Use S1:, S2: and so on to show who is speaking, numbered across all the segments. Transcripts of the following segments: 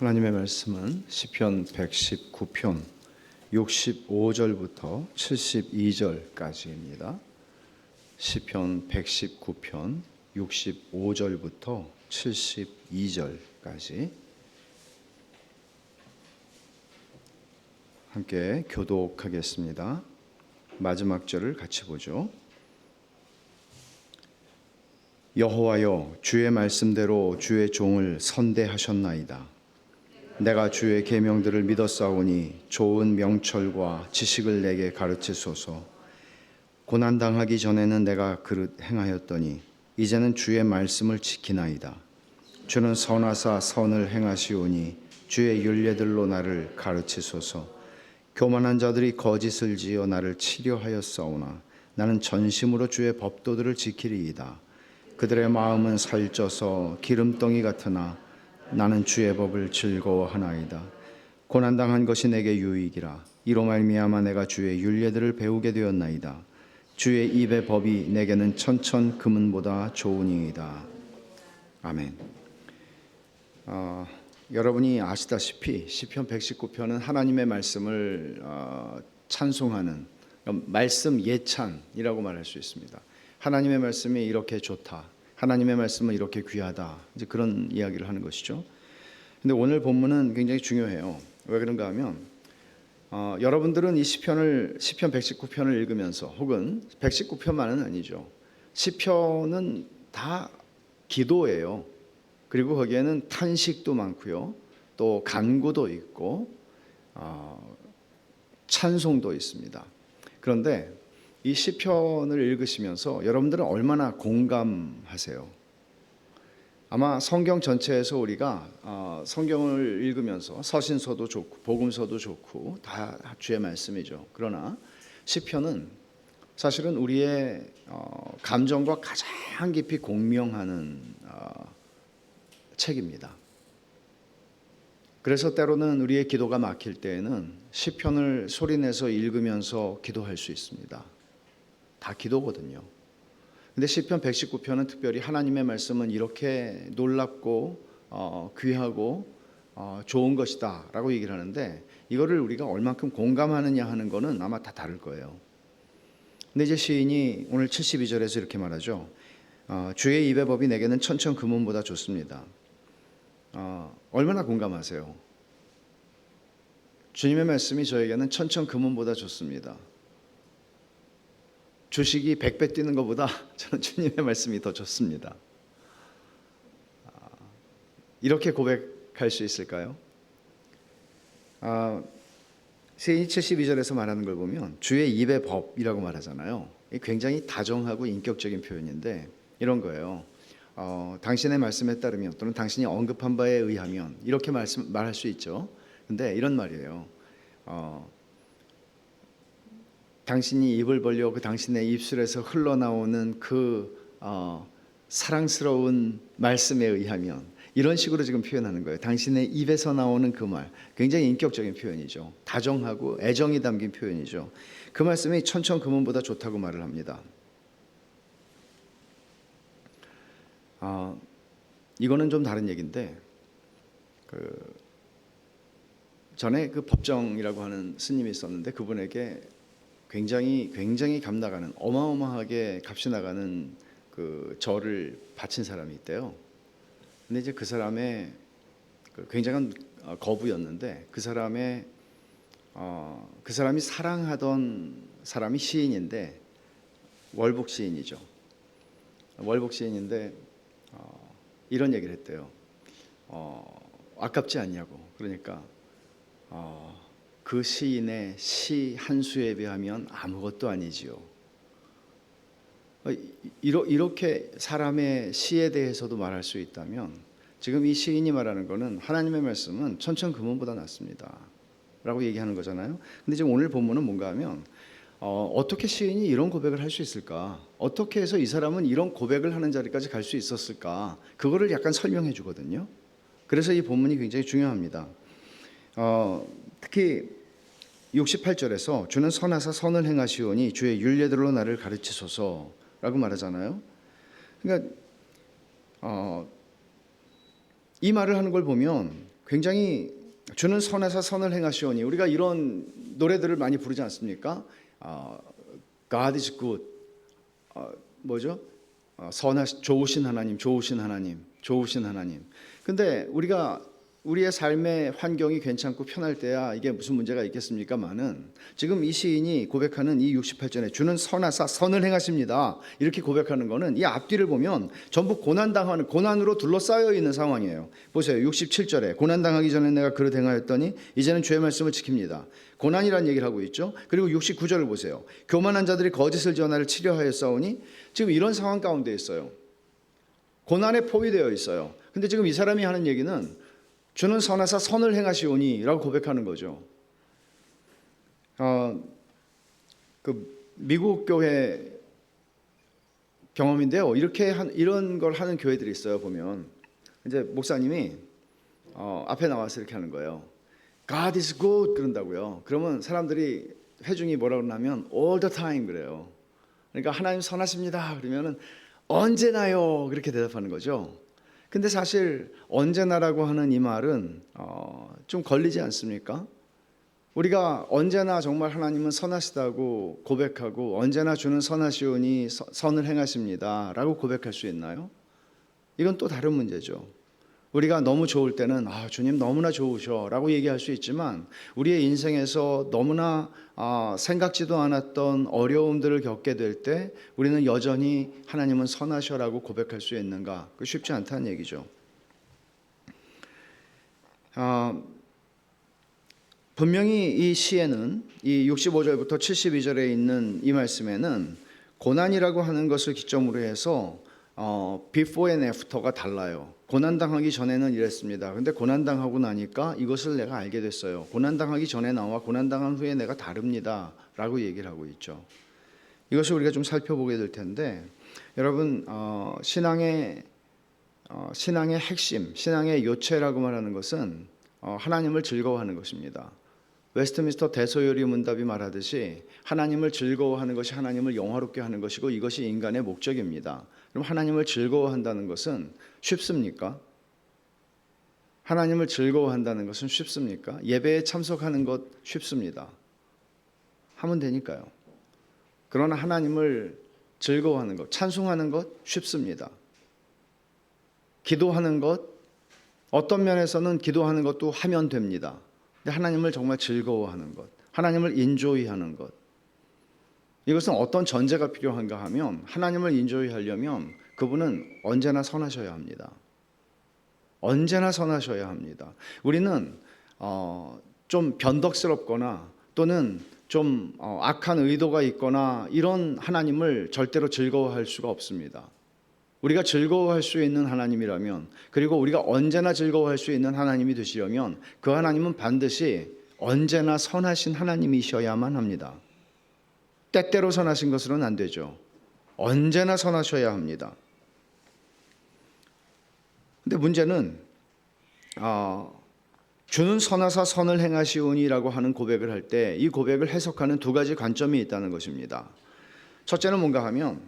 S1: 하나님의 말씀은 시편 119편 65절부터 72절까지입니다. 시편 119편 65절부터 72절까지 함께 교독하겠습니다. 마지막 절을 같이 보죠. 여호와여, 주의 말씀대로 주의 종을 선대하셨나이다. 내가 주의 계명들을 믿었사오니 좋은 명철과 지식을 내게 가르치소서. 고난당하기 전에는 내가 그릇 행하였더니 이제는 주의 말씀을 지키나이다. 주는 선하사 선을 행하시오니 주의 율례들로 나를 가르치소서. 교만한 자들이 거짓을 지어 나를 치려하였사오나 나는 전심으로 주의 법도들을 지키리이다. 그들의 마음은 살쪄서 기름덩이 같으나 나는 주의 법을 즐거워하나이다. 고난당한 것이 내게 유익이라. 이로 말미암아 내가 주의 율례들을 배우게 되었나이다. 주의 입의 법이 내게는 천천 금은보다 좋으니이다. 아멘. 여러분이 아시다시피 시편 119편은 하나님의 말씀을 찬송하는 말씀 예찬이라고 말할 수 있습니다. 하나님의 말씀이 이렇게 좋다. 하나님의 말씀은 이렇게 귀하다. 이제 그런 이야기를 하는 것이죠. 근데 오늘 본문은 굉장히 중요해요. 왜 그런가 하면 여러분들은 이 시편 119편을 읽으면서 혹은 119편만은 아니죠. 시편은 다 기도예요. 그리고 거기에는 탄식도 많고요. 또 간구도 있고 찬송도 있습니다. 그런데 이 시편을 읽으시면서 여러분들은 얼마나 공감하세요? 아마 성경 전체에서 우리가 성경을 읽으면서 서신서도 좋고 복음서도 좋고 다 주의 말씀이죠. 그러나 시편은 사실은 우리의 감정과 가장 깊이 공명하는 책입니다. 그래서 때로는 우리의 기도가 막힐 때에는 시편을 소리내서 읽으면서 기도할 수 있습니다. 다 기도거든요. 근데 시편 119편은 특별히 하나님의 말씀은 이렇게 놀랍고 귀하고 좋은 것이다 라고 얘기를 하는데 이거를 우리가 얼만큼 공감하느냐 하는 거는 아마 다 다를 거예요. 근데 이제 시인이 오늘 72절에서 이렇게 말하죠. 주의 입의 법이 내게는 천천 금은보다 좋습니다. 얼마나 공감하세요? 주님의 말씀이 저에게는 천천 금은보다 좋습니다. 주식이 100배 뛰는 것보다 저는 주님의 말씀이 더 좋습니다. 이렇게 고백할 수 있을까요? 시인이 72절에서 말하는 걸 보면 주의 입의 법이라고 말하잖아요. 굉장히 다정하고 인격적인 표현인데 이런 거예요. 당신의 말씀에 따르면 또는 당신이 언급한 바에 의하면 이렇게 말할 수 있죠. 근데 이런 말이에요. 당신이 입을 벌려 그 당신의 입술에서 흘러나오는 그 사랑스러운 말씀에 의하면 이런 식으로 지금 표현하는 거예요. 당신의 입에서 나오는 그 말, 굉장히 인격적인 표현이죠. 다정하고 애정이 담긴 표현이죠. 그 말씀이 천천 금은보다 좋다고 말을 합니다. 이거는 좀 다른 얘기인데 전에 그 법정이라고 하는 스님이 있었는데 그분에게 굉장히 감 나가는 어마어마하게 값이 나가는 그 절을 바친 사람이 있대요. 근데 이제 그 사람의 굉장한 거부였는데 그 사람이 사랑하던 사람이 시인인데 월북 시인이죠. 월북 시인인데 이런 얘기를 했대요. 아깝지 않냐고. 그러니까 그 시인의 시 한 수에 비하면 아무것도 아니지요. 이렇게 사람의 시에 대해서도 말할 수 있다면 지금 이 시인이 말하는 거는 하나님의 말씀은 천천 금은보다 낫습니다 라고 얘기하는 거잖아요. 근데 지금 오늘 본문은 뭔가 하면 어떻게 시인이 이런 고백을 할 수 있을까? 어떻게 해서 이 사람은 이런 고백을 하는 자리까지 갈 수 있었을까? 그거를 약간 설명해 주거든요. 그래서 이 본문이 굉장히 중요합니다. 특히 68절에서 주는 선하사 선을 행하시오니 주의 율례들로 나를 가르치소서라고 말하잖아요. 그러니까 이 말을 하는 걸 보면 굉장히 주는 선에서 선을 행하시오니, 우리가 이런 노래들을 많이 부르지 않습니까? God is good. 뭐죠? 좋으신 하나님, 좋으신 하나님, 좋으신 하나님. 근데 우리가 우리의 삶의 환경이 괜찮고 편할 때야 이게 무슨 문제가 있겠습니까마는, 지금 이 시인이 고백하는 이 68절에 주는 선하사 선을 행하십니다, 이렇게 고백하는 거는 이 앞뒤를 보면 전부 고난당하는, 고난으로 둘러싸여 있는 상황이에요. 보세요. 67절에 고난당하기 전에 내가 그릇 행하였더니 이제는 주의 말씀을 지킵니다. 고난이라는 얘기를 하고 있죠. 그리고 69절을 보세요. 교만한 자들이 거짓을 전하를 치려하였사오니, 지금 이런 상황 가운데 있어요. 고난에 포위되어 있어요. 근데 지금 이 사람이 하는 얘기는 주는 선하사 선을 행하시오니 라고 고백하는 거죠. 미국 교회 경험인데요. 이런 걸 하는 교회들이 있어요. 보면 이제 목사님이 앞에 나와서 이렇게 하는 거예요. God is good 그런다고요. 그러면 사람들이 회중이 뭐라 그러냐면 all the time 그래요. 그러니까 하나님 선하십니다 그러면은 언제나요 그렇게 대답하는 거죠. 근데 사실 언제나라고 하는 이 말은 좀 걸리지 않습니까? 우리가 언제나 정말 하나님은 선하시다고 고백하고 언제나 주는 선하시오니 선을 행하십니다 라고 고백할 수 있나요? 이건 또 다른 문제죠. 우리가 너무 좋을 때는 주님 너무나 좋으셔 라고 얘기할 수 있지만, 우리의 인생에서 너무나 생각지도 않았던 어려움들을 겪게 될 때 우리는 여전히 하나님은 선하셔 라고 고백할 수 있는가? 그 쉽지 않다는 얘기죠. 분명히 이 시에는 이 65절부터 72절에 있는 이 말씀에는 고난이라고 하는 것을 기점으로 해서 before and after가 달라요. 고난당하기 전에는 이랬습니다. 근데 고난당하고 나니까 이것을 내가 알게 됐어요. 고난당하기 전에 나와 고난당한 후에 내가 다릅니다 라고 얘기를 하고 있죠. 이것을 우리가 좀 살펴보게 될 텐데, 여러분 신앙의 핵심, 신앙의 요체라고 말하는 것은 하나님을 즐거워하는 것입니다. 웨스트민스터 대소요리 문답이 말하듯이 하나님을 즐거워하는 것이 하나님을 영화롭게 하는 것이고, 이것이 인간의 목적입니다. 그럼 하나님을 즐거워한다는 것은 쉽습니까? 하나님을 즐거워한다는 것은 쉽습니까? 예배에 참석하는 것 쉽습니다. 하면 되니까요. 그러나 하나님을 즐거워하는 것, 찬송하는 것 쉽습니다. 기도하는 것, 어떤 면에서는 기도하는 것도 하면 됩니다. 근데 하나님을 정말 즐거워하는 것, 하나님을 인조이하는 것, 이것은 어떤 전제가 필요한가 하면, 하나님을 인조이하려면 그분은 언제나 선하셔야 합니다. 언제나 선하셔야 합니다. 우리는 좀 변덕스럽거나 또는 좀 악한 의도가 있거나 이런 하나님을 절대로 즐거워할 수가 없습니다. 우리가 즐거워할 수 있는 하나님이라면, 그리고 우리가 언제나 즐거워할 수 있는 하나님이 되시려면 그 하나님은 반드시 언제나 선하신 하나님이셔야만 합니다. 때때로 선하신 것으로는 안 되죠. 언제나 선하셔야 합니다. 근데 문제는 주는 선하사 선을 행하시오니라고 하는 고백을 할 때 이 고백을 해석하는 두 가지 관점이 있다는 것입니다. 첫째는 뭔가 하면,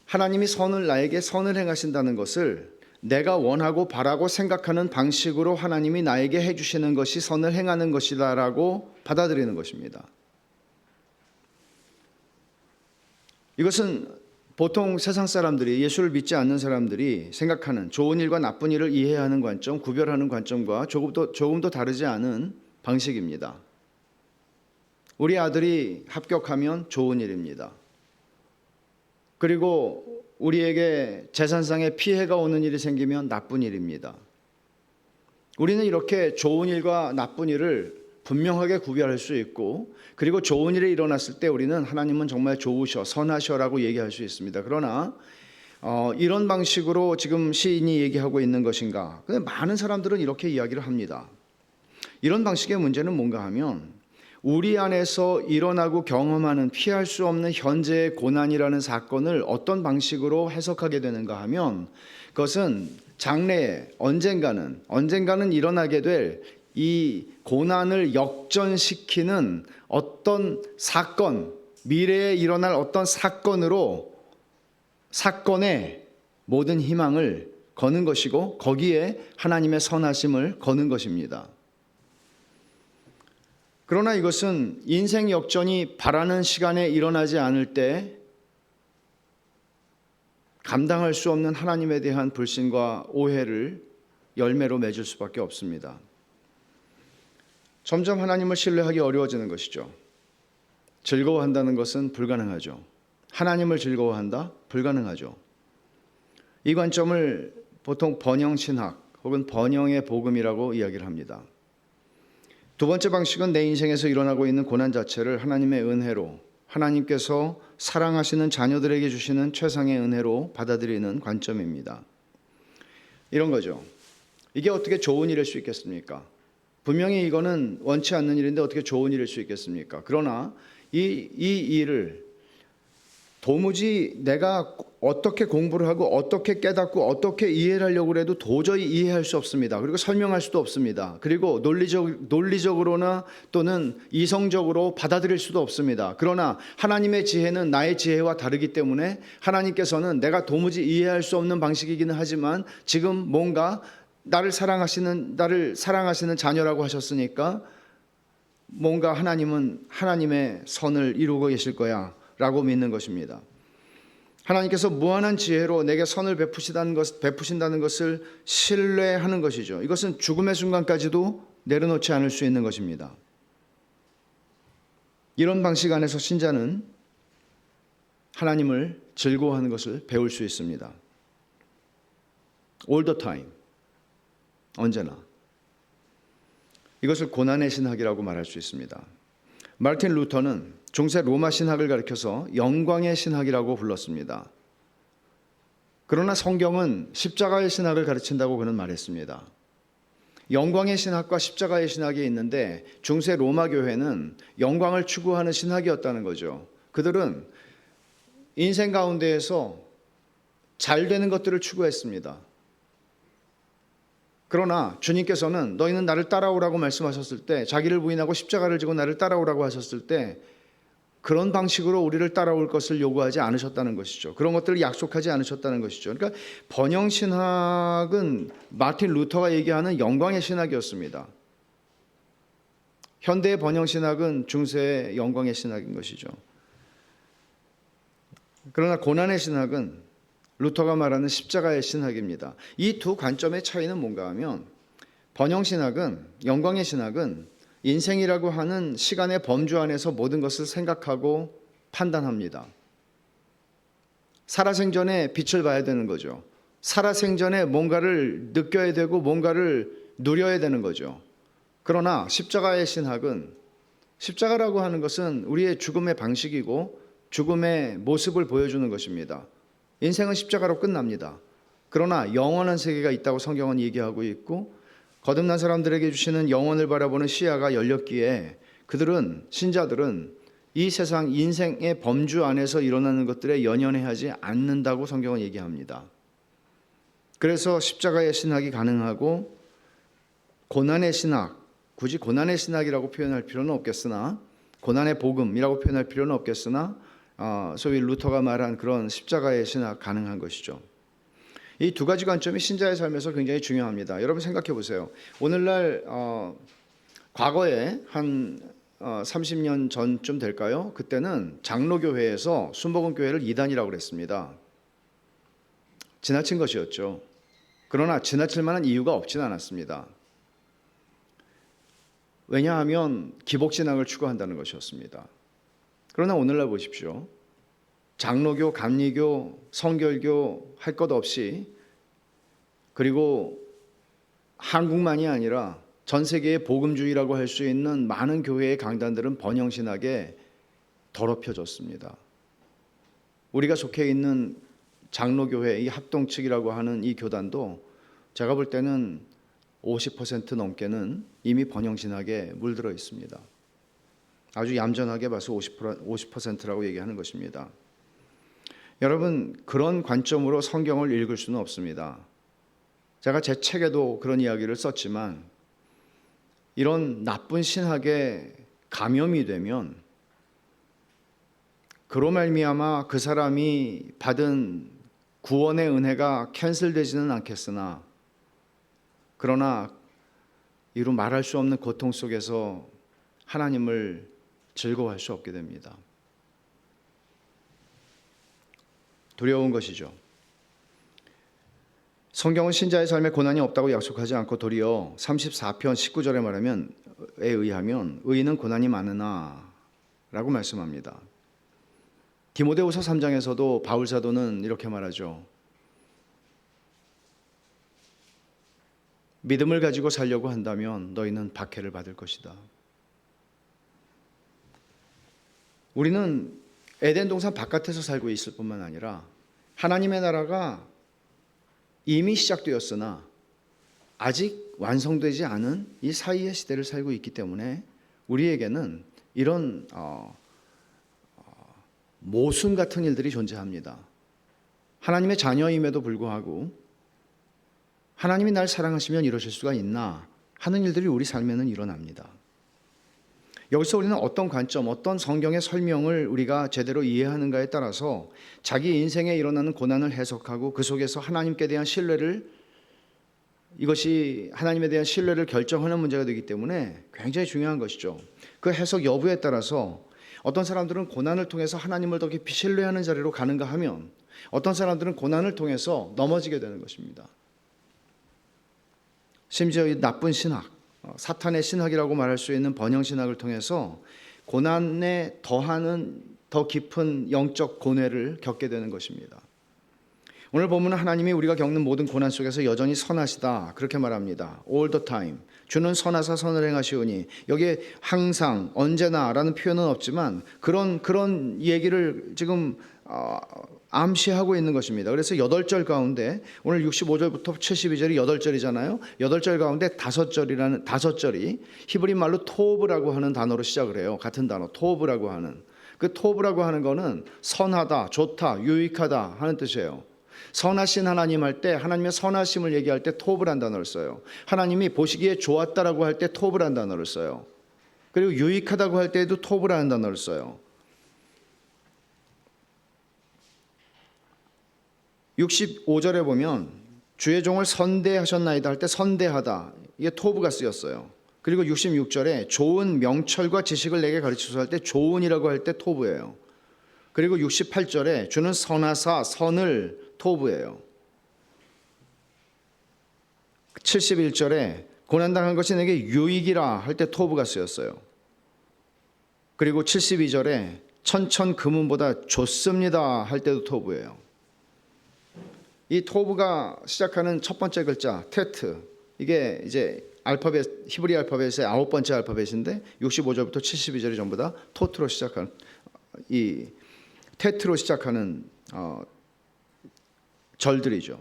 S1: 하나님이 나에게 선을 행하신다는 것을 내가 원하고 바라고 생각하는 방식으로 하나님이 나에게 해주시는 것이 선을 행하는 것이다라고 받아들이는 것입니다. 이것은 보통 세상 사람들이, 예수를 믿지 않는 사람들이 생각하는 좋은 일과 나쁜 일을 이해하는 관점, 구별하는 관점과 조금 더 다르지 않은 방식입니다. 우리 아들이 합격하면 좋은 일입니다. 그리고 우리에게 재산상의 피해가 오는 일이 생기면 나쁜 일입니다. 우리는 이렇게 좋은 일과 나쁜 일을 분명하게 구별할 수 있고, 그리고 좋은 일이 일어났을 때 우리는 하나님은 정말 좋으셔, 선하셔라고 얘기할 수 있습니다. 그러나 이런 방식으로 지금 시인이 얘기하고 있는 것인가? 근데 많은 사람들은 이렇게 이야기를 합니다. 이런 방식의 문제는 뭔가 하면, 우리 안에서 일어나고 경험하는 피할 수 없는 현재의 고난이라는 사건을 어떤 방식으로 해석하게 되는가 하면, 그것은 장래에 언젠가는 일어나게 될 이 고난을 역전시키는 어떤 사건, 미래에 일어날 어떤 사건에 모든 희망을 거는 것이고 거기에 하나님의 선하심을 거는 것입니다. 그러나 이것은 인생 역전이 바라는 시간에 일어나지 않을 때 감당할 수 없는 하나님에 대한 불신과 오해를 열매로 맺을 수밖에 없습니다. 점점 하나님을 신뢰하기 어려워지는 것이죠. 즐거워한다는 것은 불가능하죠. 하나님을 즐거워한다? 불가능하죠. 이 관점을 보통 번영신학 혹은 번영의 복음이라고 이야기를 합니다. 두 번째 방식은 내 인생에서 일어나고 있는 고난 자체를 하나님의 은혜로, 하나님께서 사랑하시는 자녀들에게 주시는 최상의 은혜로 받아들이는 관점입니다. 이런 거죠. 이게 어떻게 좋은 일일 수 있겠습니까? 분명히 이거는 원치 않는 일인데 어떻게 좋은 일일 수 있겠습니까? 그러나 이 일을 도무지 내가 어떻게 공부를 하고 어떻게 깨닫고 어떻게 이해를 하려고 해도 도저히 이해할 수 없습니다. 그리고 설명할 수도 없습니다. 그리고 논리적으로나 또는 이성적으로 받아들일 수도 없습니다. 그러나 하나님의 지혜는 나의 지혜와 다르기 때문에 하나님께서는 내가 도무지 이해할 수 없는 방식이기는 하지만 지금 뭔가 나를 사랑하시는 자녀라고 하셨으니까 뭔가 하나님은 하나님의 선을 이루고 계실 거야 라고 믿는 것입니다. 하나님께서 무한한 지혜로 내게 선을 베푸신다는 것을 신뢰하는 것이죠. 이것은 죽음의 순간까지도 내려놓지 않을 수 있는 것입니다. 이런 방식 안에서 신자는 하나님을 즐거워하는 것을 배울 수 있습니다. All the time, 언제나. 이것을 고난의 신학이라고 말할 수 있습니다. 마르틴 루터는 중세 로마 신학을 가리켜서 영광의 신학이라고 불렀습니다. 그러나 성경은 십자가의 신학을 가르친다고 그는 말했습니다. 영광의 신학과 십자가의 신학이 있는데 중세 로마 교회는 영광을 추구하는 신학이었다는 거죠. 그들은 인생 가운데에서 잘 되는 것들을 추구했습니다. 그러나 주님께서는 너희는 나를 따라오라고 말씀하셨을 때, 자기를 부인하고 십자가를 지고 나를 따라오라고 하셨을 때 그런 방식으로 우리를 따라올 것을 요구하지 않으셨다는 것이죠. 그런 것들을 약속하지 않으셨다는 것이죠. 그러니까 번영신학은 마틴 루터가 얘기하는 영광의 신학이었습니다. 현대의 번영신학은 중세의 영광의 신학인 것이죠. 그러나 고난의 신학은 루터가 말하는 십자가의 신학입니다. 이 두 관점의 차이는 뭔가 하면 번영신학은, 영광의 신학은 인생이라고 하는 시간의 범주 안에서 모든 것을 생각하고 판단합니다. 살아생전에 빛을 봐야 되는 거죠. 살아생전에 뭔가를 느껴야 되고 뭔가를 누려야 되는 거죠. 그러나 십자가의 신학은, 십자가라고 하는 것은 우리의 죽음의 방식이고 죽음의 모습을 보여주는 것입니다. 인생은 십자가로 끝납니다. 그러나 영원한 세계가 있다고 성경은 얘기하고 있고 거듭난 사람들에게 주시는 영혼을 바라보는 시야가 열렸기에 그들은, 신자들은 이 세상 인생의 범주 안에서 일어나는 것들에 연연해하지 않는다고 성경은 얘기합니다. 그래서 십자가의 신학이 가능하고 고난의 신학, 굳이 고난의 신학이라고 표현할 필요는 없겠으나, 고난의 복음이라고 표현할 필요는 없겠으나 소위 루터가 말한 그런 십자가의 신학 가능한 것이죠. 이 두 가지 관점이 신자의 삶에서 굉장히 중요합니다. 여러분 생각해 보세요. 오늘날 과거에 한 30년 전쯤 될까요? 그때는 장로교회에서 순복음교회를 이단이라고 그랬습니다. 지나친 것이었죠. 그러나 지나칠 만한 이유가 없진 않았습니다. 왜냐하면 기복신앙을 추구한다는 것이었습니다. 그러나 오늘날 보십시오. 장로교, 감리교, 성결교 할 것 없이, 그리고 한국만이 아니라 전 세계의 복음주의라고 할 수 있는 많은 교회의 강단들은 번영신학에 더럽혀졌습니다. 우리가 속해 있는 장로교회, 이 합동측이라고 하는 이 교단도 제가 볼 때는 50% 넘게는 이미 번영신학에 물들어 있습니다. 아주 얌전하게 봐서 50%라고 얘기하는 것입니다. 여러분, 그런 관점으로 성경을 읽을 수는 없습니다. 제가 제 책에도 그런 이야기를 썼지만 이런 나쁜 신학에 감염이 되면 그로 말미암아 그 사람이 받은 구원의 은혜가 캔슬되지는 않겠으나 그러나 이루 말할 수 없는 고통 속에서 하나님을 즐거워할 수 없게 됩니다. 두려운 것이죠. 성경은 신자의 삶에 고난이 없다고 약속하지 않고 도리어 34편 19절에 말하면 의하면 의인은 고난이 많으나 라고 말씀합니다. 디모데후서 3장에서도 바울 사도는 이렇게 말하죠. 믿음을 가지고 살려고 한다면 너희는 박해를 받을 것이다. 우리는 에덴 동산 바깥에서 살고 있을 뿐만 아니라 하나님의 나라가 이미 시작되었으나 아직 완성되지 않은 이 사이의 시대를 살고 있기 때문에 우리에게는 이런 모순 같은 일들이 존재합니다. 하나님의 자녀임에도 불구하고 하나님이 날 사랑하시면 이러실 수가 있나 하는 일들이 우리 삶에는 일어납니다. 여기서 우리는 어떤 관점, 어떤 성경의 설명을 우리가 제대로 이해하는가에 따라서 자기 인생에 일어나는 고난을 해석하고 그 속에서 하나님께 대한 신뢰를, 이것이 하나님에 대한 신뢰를 결정하는 문제가 되기 때문에 굉장히 중요한 것이죠. 그 해석 여부에 따라서 어떤 사람들은 고난을 통해서 하나님을 더 깊이 신뢰하는 자리로 가는가 하면 어떤 사람들은 고난을 통해서 넘어지게 되는 것입니다. 심지어 이 나쁜 신학, 사탄의 신학이라고 말할 수 있는 번영신학을 통해서 고난에 더하는 더 깊은 영적 고뇌를 겪게 되는 것입니다. 오늘 보면 하나님이 우리가 겪는 모든 고난 속에서 여전히 선하시다 그렇게 말합니다. All the time. 주는 선하사 선을 행하시오니, 여기에 항상 언제나라는 표현은 없지만 그런 얘기를 지금 암시하고 있는 것입니다. 그래서 8절 가운데 오늘 65절부터 72절이 8절이잖아요. 8절 가운데 5절이 히브리 말로 토브라고 하는 단어로 시작을 해요. 같은 단어 토브라고 하는, 그 토브라고 하는 거는 선하다, 좋다, 유익하다 하는 뜻이에요. 선하신 하나님 할 때 하나님의 선하심을 얘기할 때 토브란 단어를 써요. 하나님이 보시기에 좋았다라고 할 때 토브란 단어를 써요. 그리고 유익하다고 할 때에도 토브라는 단어를 써요. 65절에 보면 주의 종을 선대하셨나이다 할 때 선대하다, 이게 토브가 쓰였어요. 그리고 66절에 좋은 명철과 지식을 내게 가르치소서 할 때 좋은이라고 할 때 토브예요. 그리고 68절에 주는 선하사 선을 토브예요. 71절에 고난당한 것이 내게 유익이라 할 때 토브가 쓰였어요. 그리고 72절에 천천 금은보다 좋습니다 할 때도 토브예요. 이 토브가 시작하는 첫 번째 글자 테트, 이게 이제 알파벳, 히브리 알파벳의 9번째 알파벳인데 65절부터 72절이 전부 다 토트로 시작하는, 이 테트로 시작하는 절들이죠.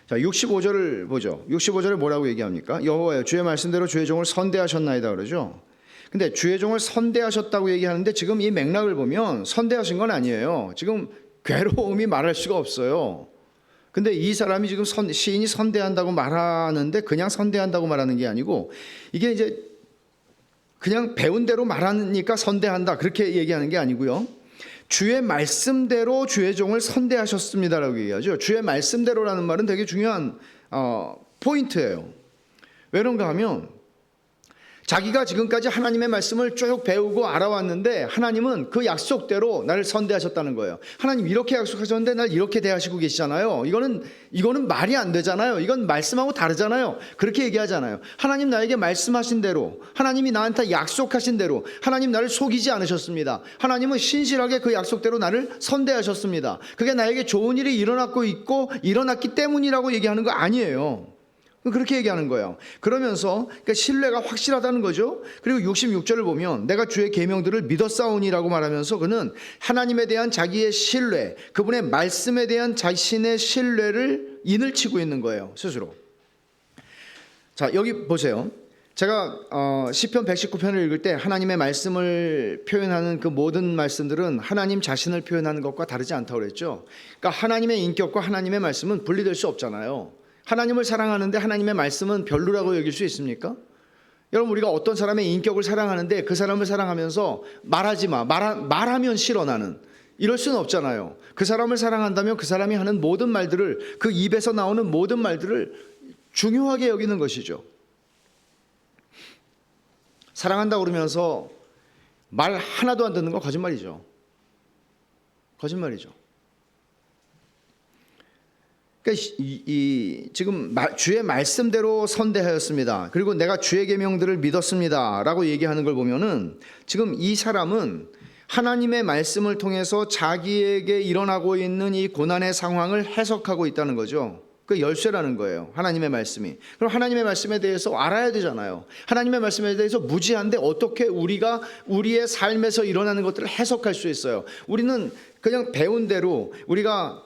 S1: 자, 65절을 보죠. 65절에 뭐라고 얘기합니까? 여호와여 주의 말씀대로 주의 종을 선대하셨나이다 그러죠. 근데 주의 종을 선대하셨다고 얘기하는데 지금 이 맥락을 보면 선대하신 건 아니에요. 지금 괴로움이 말할 수가 없어요. 근데 이 사람이 지금 시인이 선대한다고 말하는데 그냥 선대한다고 말하는 게 아니고 이게 이제 그냥 배운 대로 말하니까 선대한다 그렇게 얘기하는 게 아니고요. 주의 말씀대로 주의 종을 선대하셨습니다라고 얘기하죠. 주의 말씀대로라는 말은 되게 중요한 포인트예요. 왜 그런가 하면 자기가 지금까지 하나님의 말씀을 쭉 배우고 알아왔는데 하나님은 그 약속대로 나를 선대하셨다는 거예요. 하나님 이렇게 약속하셨는데 날 이렇게 대하시고 계시잖아요. 이거는 말이 안 되잖아요. 이건 말씀하고 다르잖아요. 그렇게 얘기하잖아요. 하나님 나에게 말씀하신 대로, 하나님이 나한테 약속하신 대로 하나님 나를 속이지 않으셨습니다. 하나님은 신실하게 그 약속대로 나를 선대하셨습니다. 그게 나에게 좋은 일이 일어났고 있고 일어났기 때문이라고 얘기하는 거 아니에요. 그렇게 얘기하는 거예요. 그러면서 그러니까 신뢰가 확실하다는 거죠. 그리고 66절을 보면 내가 주의 계명들을 믿었사오니라고 말하면서 그는 하나님에 대한 자기의 신뢰, 그분의 말씀에 대한 자신의 신뢰를 인을 치고 있는 거예요, 스스로. 자, 여기 보세요. 제가 시편 119편을 읽을 때 하나님의 말씀을 표현하는 그 모든 말씀들은 하나님 자신을 표현하는 것과 다르지 않다고 그랬죠. 그러니까 하나님의 인격과 하나님의 말씀은 분리될 수 없잖아요. 하나님을 사랑하는데 하나님의 말씀은 별로라고 여길 수 있습니까? 여러분, 우리가 어떤 사람의 인격을 사랑하는데 그 사람을 사랑하면서 말하지 마, 말하면 싫어 나는, 이럴 수는 없잖아요. 그 사람을 사랑한다면 그 사람이 하는 모든 말들을, 그 입에서 나오는 모든 말들을 중요하게 여기는 것이죠. 사랑한다고 그러면서 말 하나도 안 듣는 거 거짓말이죠. 거짓말이죠. 그러니까 지금 주의 말씀대로 선대하였습니다. 그리고 내가 주의 계명들을 믿었습니다. 라고 얘기하는 걸 보면은 지금 이 사람은 하나님의 말씀을 통해서 자기에게 일어나고 있는 이 고난의 상황을 해석하고 있다는 거죠. 그 열쇠라는 거예요. 하나님의 말씀이. 그럼 하나님의 말씀에 대해서 알아야 되잖아요. 하나님의 말씀에 대해서 무지한데 어떻게 우리가 우리의 삶에서 일어나는 것들을 해석할 수 있어요. 우리는 그냥 배운 대로 우리가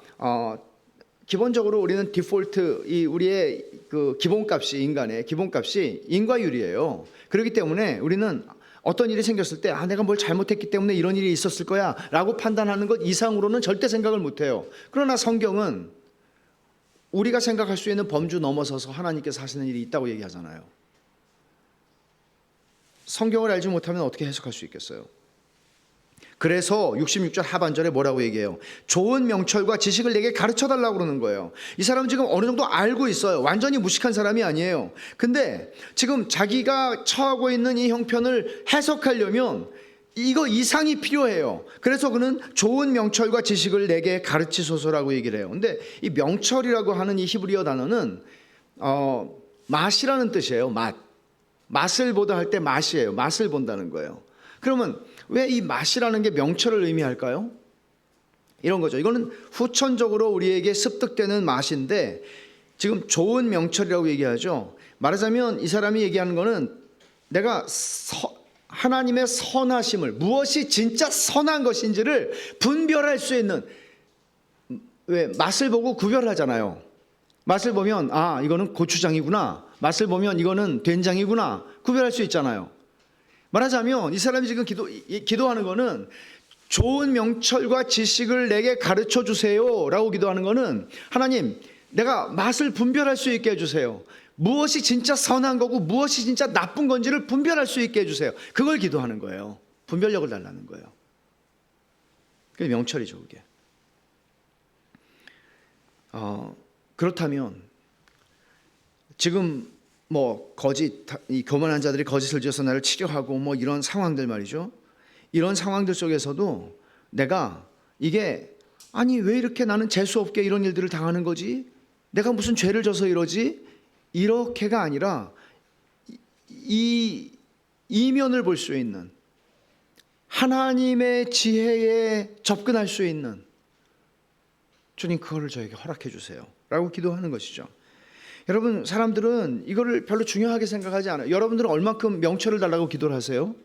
S1: 기본적으로 우리는 디폴트, 우리의 그 기본값이, 인간의 기본값이 인과율이에요. 그렇기 때문에 우리는 어떤 일이 생겼을 때 내가 뭘 잘못했기 때문에 이런 일이 있었을 거야 라고 판단하는 것 이상으로는 절대 생각을 못해요. 그러나 성경은 우리가 생각할 수 있는 범주 넘어서서 하나님께서 하시는 일이 있다고 얘기하잖아요. 성경을 알지 못하면 어떻게 해석할 수 있겠어요? 그래서 66절 하반절에 뭐라고 얘기해요? 좋은 명철과 지식을 내게 가르쳐달라고 그러는 거예요. 이 사람은 지금 어느 정도 알고 있어요. 완전히 무식한 사람이 아니에요. 근데 지금 자기가 처하고 있는 이 형편을 해석하려면 이거 이상이 필요해요. 그래서 그는 좋은 명철과 지식을 내게 가르치소서라고 얘기를 해요. 근데 이 명철이라고 하는 이 히브리어 단어는 맛이라는 뜻이에요. 맛을 보다 할 때 맛이에요. 맛을 본다는 거예요. 그러면 왜 이 맛이라는 게 명철을 의미할까요? 이런 거죠. 이거는 후천적으로 우리에게 습득되는 맛인데 지금 좋은 명철이라고 얘기하죠. 말하자면 이 사람이 얘기하는 거는 내가 하나님의 선하심을, 무엇이 진짜 선한 것인지를 분별할 수 있는, 왜 맛을 보고 구별하잖아요. 맛을 보면 이거는 고추장이구나, 맛을 보면 이거는 된장이구나 구별할 수 있잖아요. 말하자면 이 사람이 지금 기도하는 거는 좋은 명철과 지식을 내게 가르쳐 주세요 라고 기도하는 거는 하나님, 내가 맛을 분별할 수 있게 해주세요. 무엇이 진짜 선한 거고 무엇이 진짜 나쁜 건지를 분별할 수 있게 해주세요. 그걸 기도하는 거예요. 분별력을 달라는 거예요. 그게 명철이죠. 그게. 그렇다면 지금 이 교만한 자들이 거짓을 지어서 나를 치려하고 이런 상황들 말이죠. 이런 상황들 속에서도 내가 이게 왜 이렇게 나는 재수 없게 이런 일들을 당하는 거지? 내가 무슨 죄를 져서 이러지? 이렇게가 아니라 이 이면을 볼 수 있는, 하나님의 지혜에 접근할 수 있는, 주님 그거를 저에게 허락해 주세요 라고 기도하는 것이죠. 여러분, 사람들은 이거를 별로 중요하게 생각하지 않아요. 여러분들은 얼만큼 명철을 달라고 기도를 하세요?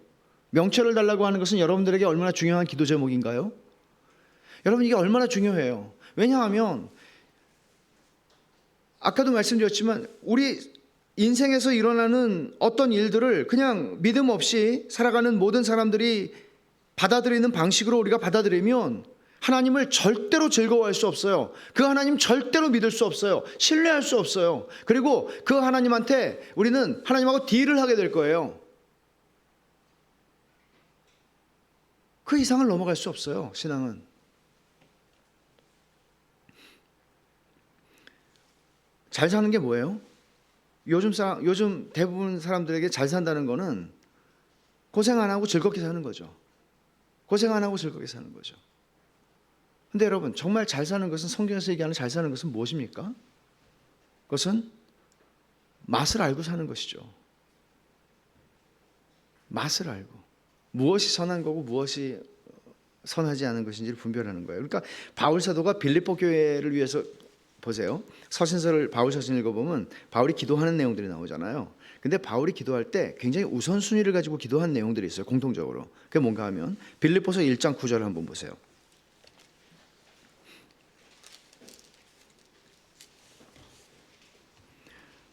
S1: 명철을 달라고 하는 것은 여러분들에게 얼마나 중요한 기도 제목인가요? 여러분, 이게 얼마나 중요해요. 왜냐하면 아까도 말씀드렸지만 우리 인생에서 일어나는 어떤 일들을 그냥 믿음 없이 살아가는 모든 사람들이 받아들이는 방식으로 우리가 받아들이면 하나님을 절대로 즐거워할 수 없어요. 그 하나님 절대로 믿을 수 없어요. 신뢰할 수 없어요. 그리고 그 하나님한테 우리는 하나님하고 딜을 하게 될 거예요. 그 이상을 넘어갈 수 없어요. 신앙은. 잘 사는 게 뭐예요? 요즘 대부분 사람들에게 잘 산다는 거는 고생 안 하고 즐겁게 사는 거죠. 고생 안 하고 즐겁게 사는 거죠. 근데 여러분, 정말 잘 사는 것은, 성경에서 얘기하는 잘 사는 것은 무엇입니까? 그것은 맛을 알고 사는 것이죠. 맛을 알고 무엇이 선한 거고 무엇이 선하지 않은 것인지를 분별하는 거예요. 그러니까 바울 사도가 빌립보 교회를 위해서, 보세요, 서신서를, 바울 서신 읽어보면 바울이 기도하는 내용들이 나오잖아요. 근데 바울이 기도할 때 굉장히 우선순위를 가지고 기도한 내용들이 있어요. 공통적으로. 그게 뭔가 하면 빌립보서 1장 9절을 한번 보세요.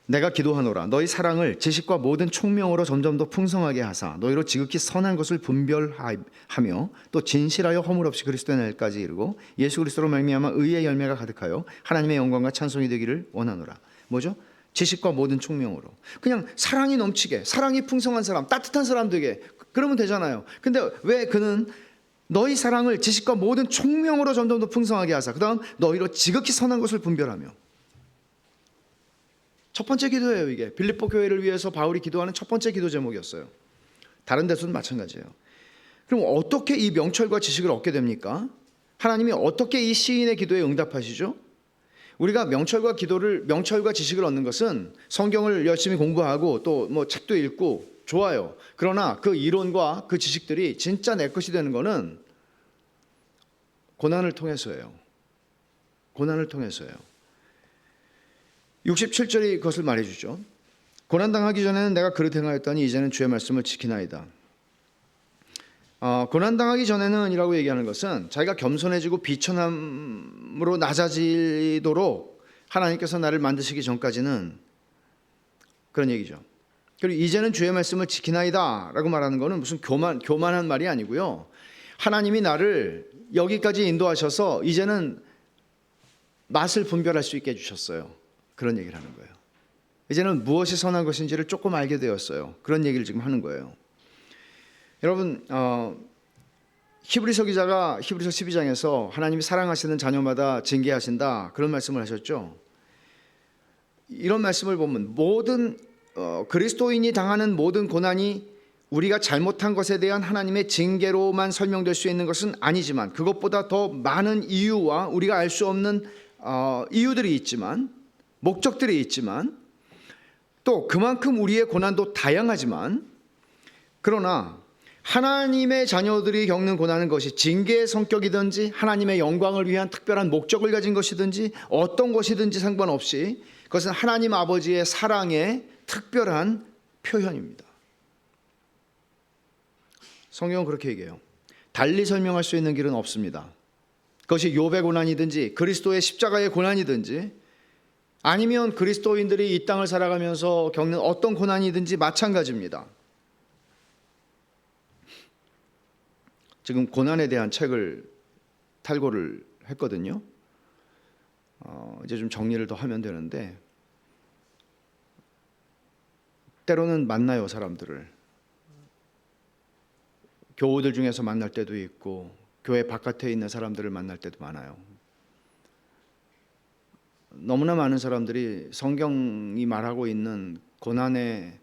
S1: 내가 기도하노라 너희 사랑을 지식과 모든 총명으로 점점 더 풍성하게 하사 너희로 지극히 선한 것을 분별하며 또 진실하여 허물 없이 그리스도의 날까지 이르고 예수 그리스도로 말미암아 의의 열매가 가득하여 하나님의 영광과 찬송이 되기를 원하노라. 뭐죠? 지식과 모든 총명으로. 그냥 사랑이 넘치게, 사랑이 풍성한 사람, 따뜻한 사람 되게, 그러면 되잖아요. 근데 왜 그는 너희 사랑을 지식과 모든 총명으로 점점 더 풍성하게 하사 그 다음 너희로 지극히 선한 것을 분별하며. 첫 번째 기도예요. 이게 빌립보 교회를 위해서 바울이 기도하는 첫 번째 기도 제목이었어요. 다른 데서도 마찬가지예요. 그럼 어떻게 이 명철과 지식을 얻게 됩니까? 하나님이 어떻게 이 시인의 기도에 응답하시죠? 우리가 명철과 지식을 얻는 것은 성경을 열심히 공부하고 또 뭐 책도 읽고 좋아요. 그러나 그 이론과 그 지식들이 진짜 내 것이 되는 것은 고난을 통해서예요. 고난을 통해서예요. 67절이 그것을 말해주죠. 고난당하기 전에는 내가 그릇 행하였더니 이제는 주의 말씀을 지키나이다. 고난당하기 전에는 이라고 얘기하는 것은 자기가 겸손해지고 비천함으로 낮아지도록 하나님께서 나를 만드시기 전까지는 그런 얘기죠. 그리고 이제는 주의 말씀을 지키나이다 라고 말하는 것은 무슨 교만한 말이 아니고요. 하나님이 나를 여기까지 인도하셔서 이제는 맛을 분별할 수 있게 해주셨어요. 그런 얘기를 하는 거예요. 이제는 무엇이 선한 것인지를 조금 알게 되었어요. 그런 얘기를 지금 하는 거예요. 여러분, 히브리서 기자가 히브리서 12장에서 하나님이 사랑하시는 자녀마다 징계하신다 그런 말씀을 하셨죠. 이런 말씀을 보면 모든 그리스도인이 당하는 모든 고난이 우리가 잘못한 것에 대한 하나님의 징계로만 설명될 수 있는 것은 아니지만 그것보다 더 많은 이유와 우리가 알 수 없는 이유들이 있지만 목적들이 있지만 또 그만큼 우리의 고난도 다양하지만 그러나 하나님의 자녀들이 겪는 고난은 것이 징계의 성격이든지 하나님의 영광을 위한 특별한 목적을 가진 것이든지 어떤 것이든지 상관없이 그것은 하나님 아버지의 사랑의 특별한 표현입니다. 성경은 그렇게 얘기해요. 달리 설명할 수 있는 길은 없습니다. 그것이 욥의 고난이든지 그리스도의 십자가의 고난이든지 아니면 그리스도인들이 이 땅을 살아가면서 겪는 어떤 고난이든지 마찬가지입니다. 지금 고난에 대한 책을 탈고를 했거든요. 이제 좀 정리를 더 하면 되는데 때로는 만나요, 사람들을. 교우들 중에서 만날 때도 있고 교회 바깥에 있는 사람들을 만날 때도 많아요. 너무나 많은 사람들이 성경이 말하고 있는 고난에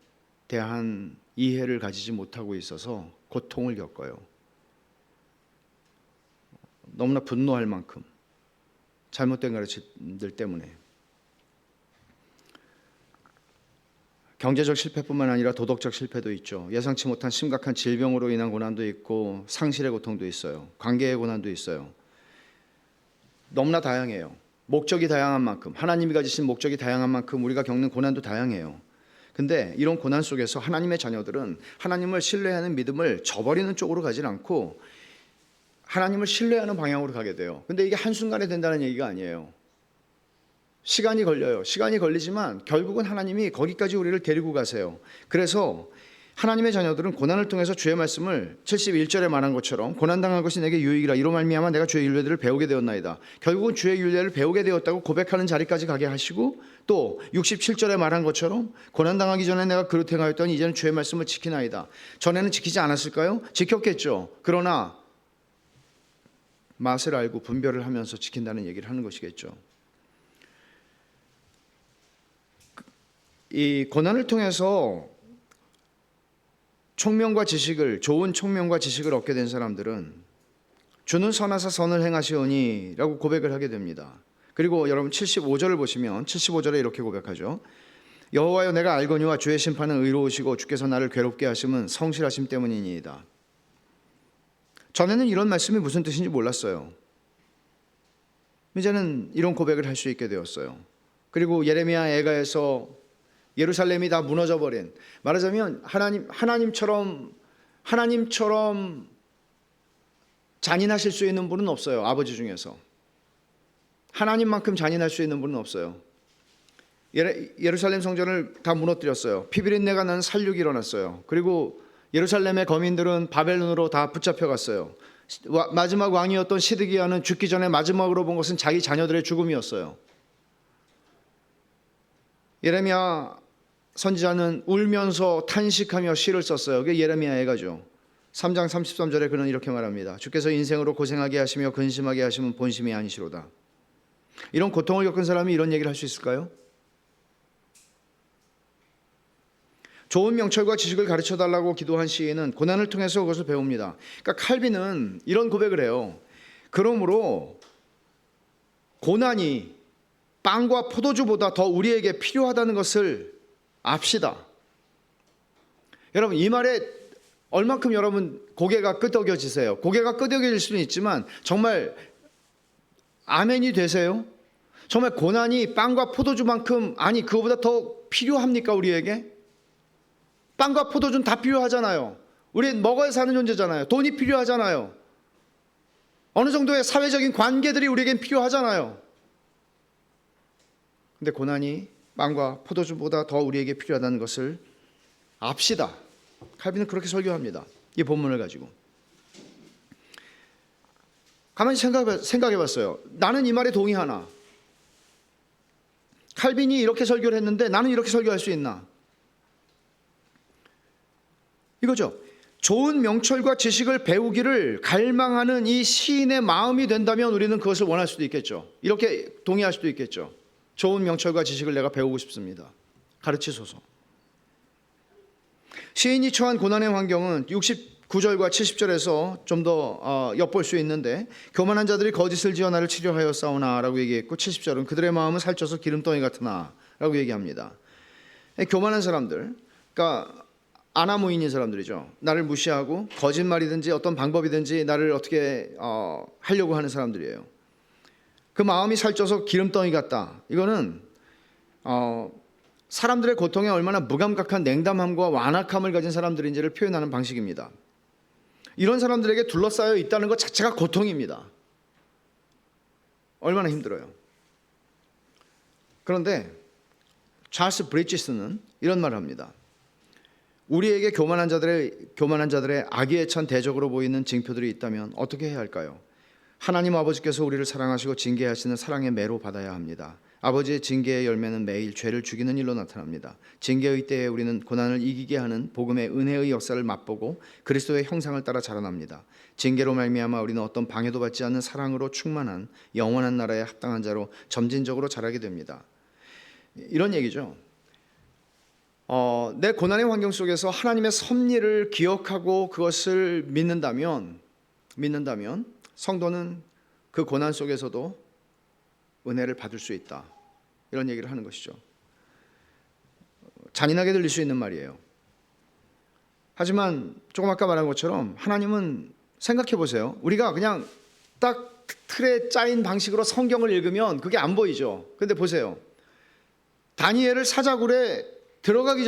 S1: 대한 이해를 가지지 못하고 있어서 고통을 겪어요. 너무나 분노할 만큼 잘못된 가르침들 때문에. 경제적 실패뿐만 아니라 도덕적 실패도 있죠. 예상치 못한 심각한 질병으로 인한 고난도 있고 상실의 고통도 있어요. 관계의 고난도 있어요. 너무나 다양해요. 목적이 다양한 만큼, 하나님이 가지신 목적이 다양한 만큼 우리가 겪는 고난도 다양해요. 근데 이런 고난 속에서 하나님의 자녀들은 하나님을 신뢰하는 믿음을 저버리는 쪽으로 가진 않고 하나님을 신뢰하는 방향으로 가게 돼요. 근데 이게 한순간에 된다는 얘기가 아니에요. 시간이 걸려요. 시간이 걸리지만 결국은 하나님이 거기까지 우리를 데리고 가세요. 그래서 하나님의 자녀들은 고난을 통해서 주의 말씀을 71절에 말한 것처럼 고난당한 것이 내게 유익이라 이로 말미암아 내가 주의 율례들을 배우게 되었나이다. 결국은 주의 율례를 배우게 되었다고 고백하는 자리까지 가게 하시고 또 67절에 말한 것처럼 고난당하기 전에 내가 그릇 행하였더니 이제는 주의 말씀을 지키나이다. 전에는 지키지 않았을까요? 지켰겠죠. 그러나 맛을 알고 분별을 하면서 지킨다는 얘기를 하는 것이겠죠. 이 고난을 통해서 총명과 지식을, 좋은 총명과 지식을 얻게 된 사람들은 주는 선하사 선을 행하시오니 라고 고백을 하게 됩니다. 그리고 여러분 75절을 보시면 75절에 이렇게 고백하죠. 여호와여 내가 알거니와 주의 심판은 의로우시고 주께서 나를 괴롭게 하심은 성실하심 때문이니이다. 전에는 이런 말씀이 무슨 뜻인지 몰랐어요. 이제는 이런 고백을 할 수 있게 되었어요. 그리고 예레미야 애가에서 예루살렘이 다 무너져버린, 말하자면 하나님처럼 잔인하실 수 있는 분은 없어요. 아버지 중에서 하나님만큼 잔인할 수 있는 분은 없어요. 예루살렘 성전을 다 무너뜨렸어요. 피비린내가 나는 살육이 일어났어요. 그리고 예루살렘의 거민들은 바벨론으로 다 붙잡혀갔어요. 마지막 왕이었던 시드기야는 죽기 전에 마지막으로 본 것은 자기 자녀들의 죽음이었어요. 예레미야 선지자는 울면서 탄식하며 시를 썼어요. 그게 예레미야 애가죠. 3장 33절에 그는 이렇게 말합니다. 주께서 인생으로 고생하게 하시며 근심하게 하시면 본심이 아니시로다. 이런 고통을 겪은 사람이 이런 얘기를 할 수 있을까요? 좋은 명철과 지식을 가르쳐달라고 기도한 시인은 고난을 통해서 그것을 배웁니다. 그러니까 칼빈은 이런 고백을 해요. 그러므로 고난이 빵과 포도주보다 더 우리에게 필요하다는 것을 압시다. 여러분, 이 말에 얼만큼 여러분 고개가 끄덕여지세요? 고개가 끄덕여질 수는 있지만 정말 아멘이 되세요? 정말 고난이 빵과 포도주만큼, 아니 그거보다 더 필요합니까 우리에게? 빵과 포도주는 다 필요하잖아요. 우리는 먹어야 사는 존재잖아요. 돈이 필요하잖아요. 어느 정도의 사회적인 관계들이 우리에겐 필요하잖아요. 근데 고난이 빵과 포도주보다 더 우리에게 필요하다는 것을 압시다. 칼빈은 그렇게 설교합니다. 이 본문을 가지고. 가만히 생각해 봤어요. 나는 이 말에 동의하나? 칼빈이 이렇게 설교를 했는데 나는 이렇게 설교할 수 있나? 이거죠. 좋은 명철과 지식을 배우기를 갈망하는 이 시인의 마음이 된다면 우리는 그것을 원할 수도 있겠죠. 이렇게 동의할 수도 있겠죠. 좋은 명철과 지식을 내가 배우고 싶습니다. 가르치소서. 시인이 처한 고난의 환경은 69절과 70절에서 좀 더 엿볼 수 있는데, 교만한 자들이 거짓을 지어 나를 치료하여 싸우나 라고 얘기했고, 70절은 그들의 마음은 살쪄서 기름덩이 같으나 라고 얘기합니다. 교만한 사람들, 그러니까 아나무인인 사람들이죠. 나를 무시하고 거짓말이든지 어떤 방법이든지 나를 어떻게 하려고 하는 사람들이에요. 그 마음이 살쪄서 기름덩이 같다. 이거는 사람들의 고통에 얼마나 무감각한 냉담함과 완악함을 가진 사람들인지를 표현하는 방식입니다. 이런 사람들에게 둘러싸여 있다는 것 자체가 고통입니다. 얼마나 힘들어요. 그런데 찰스 브리지스는 이런 말을 합니다. 우리에게 교만한 자들의 악의에 찬 대적으로 보이는 징표들이 있다면 어떻게 해야 할까요? 하나님 아버지께서 우리를 사랑하시고 징계하시는 사랑의 매로 받아야 합니다. 아버지의 징계의 열매는 매일 죄를 죽이는 일로 나타납니다. 징계의 때에 우리는 고난을 이기게 하는 복음의 은혜의 역사를 맛보고 그리스도의 형상을 따라 자라납니다. 징계로 말미암아 우리는 어떤 방해도 받지 않는 사랑으로 충만한 영원한 나라에 합당한 자로 점진적으로 자라게 됩니다. 이런 얘기죠. 내 고난의 환경 속에서 하나님의 섭리를 기억하고 그것을 믿는다면 성도는 그 고난 속에서도 은혜를 받을 수 있다. 이런 얘기를 하는 것이죠. 잔인하게 들릴 수 있는 말이에요. 하지만 조금 아까 말한 것처럼 하나님은 생각해 보세요. 우리가 그냥 딱 틀에 짜인 방식으로 성경을 읽으면 그게 안 보이죠. 근데 보세요. 다니엘을 사자굴에 들어가기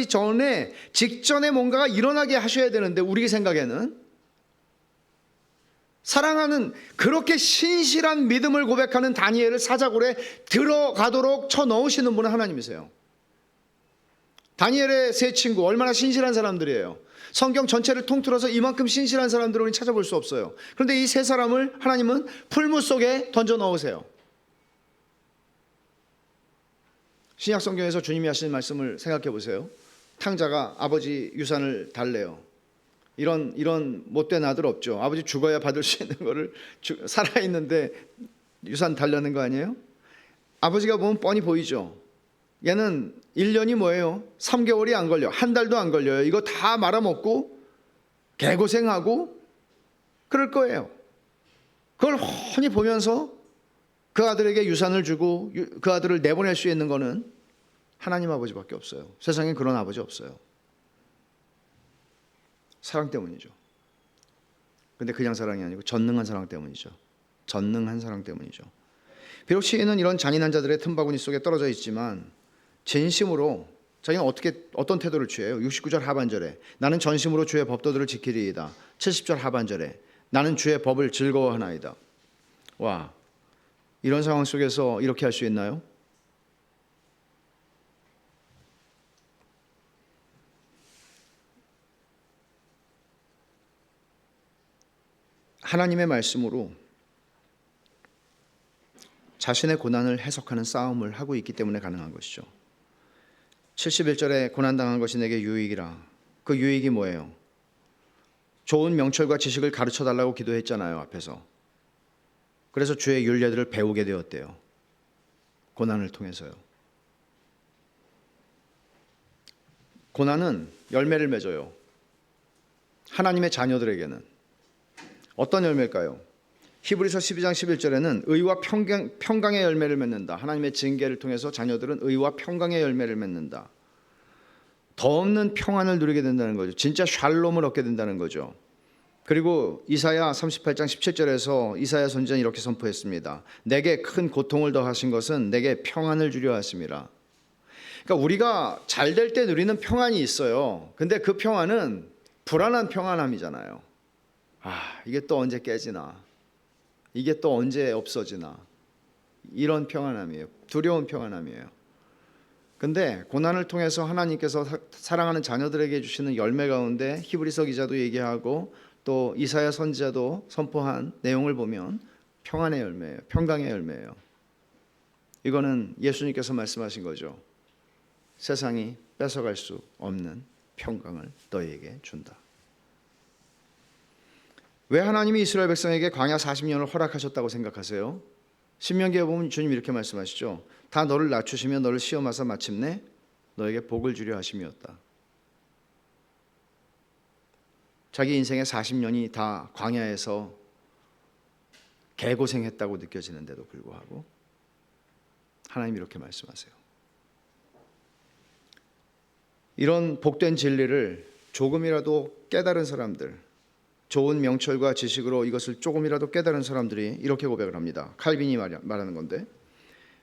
S1: 전에 직전에 뭔가가 일어나게 하셔야 되는데 우리 생각에는 사랑하는 그렇게 신실한 믿음을 고백하는 다니엘을 사자굴에 들어가도록 쳐넣으시는 분은 하나님이세요. 다니엘의 세 친구 얼마나 신실한 사람들이에요. 성경 전체를 통틀어서 이만큼 신실한 사람들을 우리는 찾아볼 수 없어요. 그런데 이 세 사람을 하나님은 풀무 속에 던져 넣으세요. 신약 성경에서 주님이 하신 말씀을 생각해 보세요. 탕자가 아버지 유산을 달래요. 이런 못된 아들 없죠. 아버지 죽어야 받을 수 있는 거를 살아있는데 유산 달라는 거 아니에요? 아버지가 보면 뻔히 보이죠. 얘는 1년이 뭐예요? 3개월이 안 걸려. 한 달도 안 걸려요. 이거 다 말아먹고 개고생하고 그럴 거예요. 그걸 훤히 보면서 그 아들에게 유산을 주고 그 아들을 내보낼 수 있는 거는 하나님 아버지밖에 없어요. 세상엔 그런 아버지 없어요. 사랑 때문이죠. 근데 그냥 사랑이 아니고 전능한 사랑 때문이죠. 전능한 사랑 때문이죠. 비록 시인은 이런 잔인한 자들의 틈바구니 속에 떨어져 있지만 진심으로 자기는 어떤 태도를 취해요? 69절 하반절에 나는 전심으로 주의 법도들을 지키리이다. 70절 하반절에 나는 주의 법을 즐거워하나이다. 와, 이런 상황 속에서 이렇게 할 수 있나요? 하나님의 말씀으로 자신의 고난을 해석하는 싸움을 하고 있기 때문에 가능한 것이죠. 71절에 고난당한 것이 내게 유익이라. 그 유익이 뭐예요? 좋은 명철과 지식을 가르쳐 달라고 기도했잖아요, 앞에서. 그래서 주의 율례들을 배우게 되었대요. 고난을 통해서요. 고난은 열매를 맺어요. 하나님의 자녀들에게는. 어떤 열매일까요? 히브리서 12장 11절에는 의와 평강의 열매를 맺는다. 하나님의 징계를 통해서 자녀들은 의와 평강의 열매를 맺는다. 더 없는 평안을 누리게 된다는 거죠. 진짜 샬롬을 얻게 된다는 거죠. 그리고 이사야 38장 17절에서 이사야 선지자는 이렇게 선포했습니다. 내게 큰 고통을 더하신 것은 내게 평안을 주려 하심이라. 그러니까 우리가 잘 될 때 누리는 평안이 있어요. 근데 그 평안은 불안한 평안함이잖아요. 이게 또 언제 깨지나, 이게 또 언제 없어지나, 이런 평안함이에요. 두려운 평안함이에요. 근데 고난을 통해서 하나님께서 사랑하는 자녀들에게 주시는 열매 가운데 히브리서 기자도 얘기하고 또 이사야 선지자도 선포한 내용을 보면 평안의 열매예요. 평강의 열매예요. 이거는 예수님께서 말씀하신 거죠. 세상이 뺏어갈 수 없는 평강을 너희에게 준다. 왜 하나님이 이스라엘 백성에게 광야 40년을 허락하셨다고 생각하세요? 신명기에 보면 주님 이렇게 말씀하시죠. 다 너를 낮추시며 너를 시험하사 마침내 너에게 복을 주려 하심이었다. 자기 인생의 40년이 다 광야에서 개고생했다고 느껴지는데도 불구하고 하나님이 이렇게 말씀하세요. 이런 복된 진리를 조금이라도 깨달은 사람들, 좋은 명철과 지식으로 이것을 조금이라도 깨달은 사람들이 이렇게 고백을 합니다. 칼빈이 말하는 건데,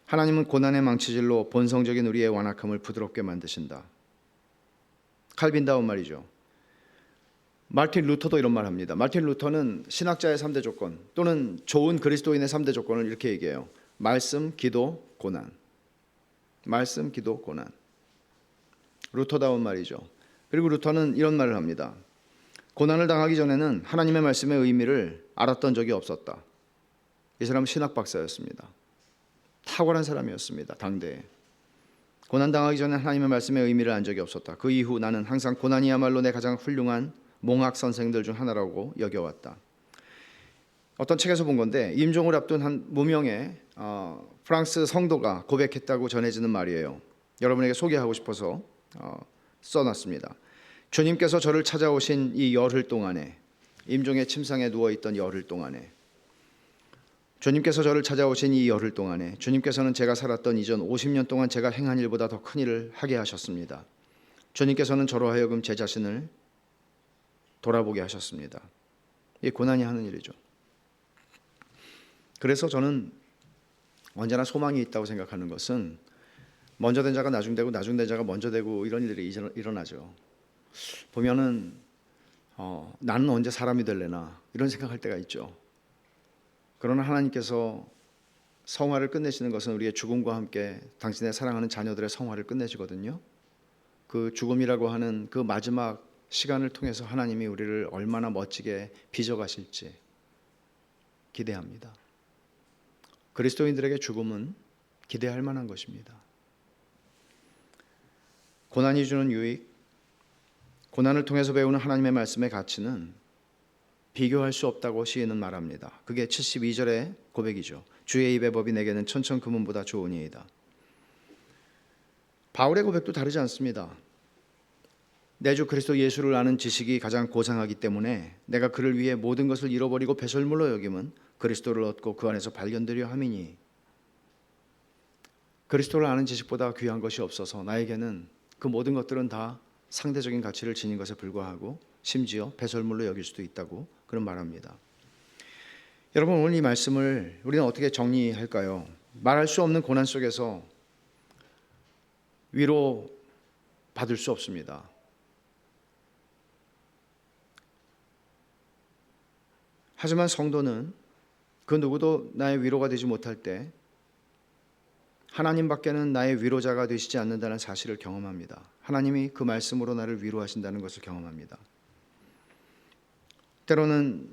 S1: 하나님은 고난의 망치질로 본성적인 우리의 완악함을 부드럽게 만드신다. 칼빈다운 말이죠. 마틴 루터도 이런 말 합니다. 마틴 루터는 신학자의 3대 조건 또는 좋은 그리스도인의 3대 조건을 이렇게 얘기해요. 말씀, 기도, 고난. 말씀, 기도, 고난. 루터다운 말이죠. 그리고 루터는 이런 말을 합니다. 고난을 당하기 전에는 하나님의 말씀의 의미를 알았던 적이 없었다. 이 사람은 신학 박사였습니다. 탁월한 사람이었습니다. 당대에. 고난 당하기 전에 하나님의 말씀의 의미를 안 적이 없었다. 그 이후 나는 항상 고난이야말로 내 가장 훌륭한 몽학 선생들 중 하나라고 여겨왔다. 어떤 책에서 본 건데 임종을 앞둔 한 무명의 프랑스 성도가 고백했다고 전해지는 말이에요. 여러분에게 소개하고 싶어서 써놨습니다. 주님께서 저를 찾아오신 이 열흘 동안에, 임종의 침상에 누워있던 열흘 동안에, 주님께서 저를 찾아오신 이 열흘 동안에 주님께서는 제가 살았던 이전 50년 동안 제가 행한 일보다 더 큰 일을 하게 하셨습니다. 주님께서는 저로 하여금 제 자신을 돌아보게 하셨습니다. 이게 고난이 하는 일이죠. 그래서 저는 언제나 소망이 있다고 생각하는 것은 먼저 된 자가 나중 되고 나중 된 자가 먼저 되고 이런 일들이 일어나죠. 보면은 나는 언제 사람이 될래나 이런 생각할 때가 있죠. 그러나 하나님께서 성화를 끝내시는 것은 우리의 죽음과 함께 당신의 사랑하는 자녀들의 성화를 끝내시거든요. 그 죽음이라고 하는 그 마지막 시간을 통해서 하나님이 우리를 얼마나 멋지게 빚어가실지 기대합니다. 그리스도인들에게 죽음은 기대할 만한 것입니다. 고난이 주는 유익, 고난을 통해서 배우는 하나님의 말씀의 가치는 비교할 수 없다고 시인은 말합니다. 그게 72절의 고백이죠. 주의 입의 법이 내게는 천천 금은보다 좋으니이다. 바울의 고백도 다르지 않습니다. 내 주 그리스도 예수를 아는 지식이 가장 고상하기 때문에 내가 그를 위해 모든 것을 잃어버리고 배설물로 여김은 그리스도를 얻고 그 안에서 발견되려 함이니. 그리스도를 아는 지식보다 귀한 것이 없어서 나에게는 그 모든 것들은 다 상대적인 가치를 지닌 것에 불과하고 심지어 배설물로 여길 수도 있다고 그런 말합니다. 여러분, 오늘 이 말씀을 우리는 어떻게 정리할까요? 말할 수 없는 고난 속에서 위로 받을 수 없습니다. 하지만 성도는 그 누구도 나의 위로가 되지 못할 때 하나님밖에는 나의 위로자가 되시지 않는다는 사실을 경험합니다. 하나님이 그 말씀으로 나를 위로하신다는 것을 경험합니다. 때로는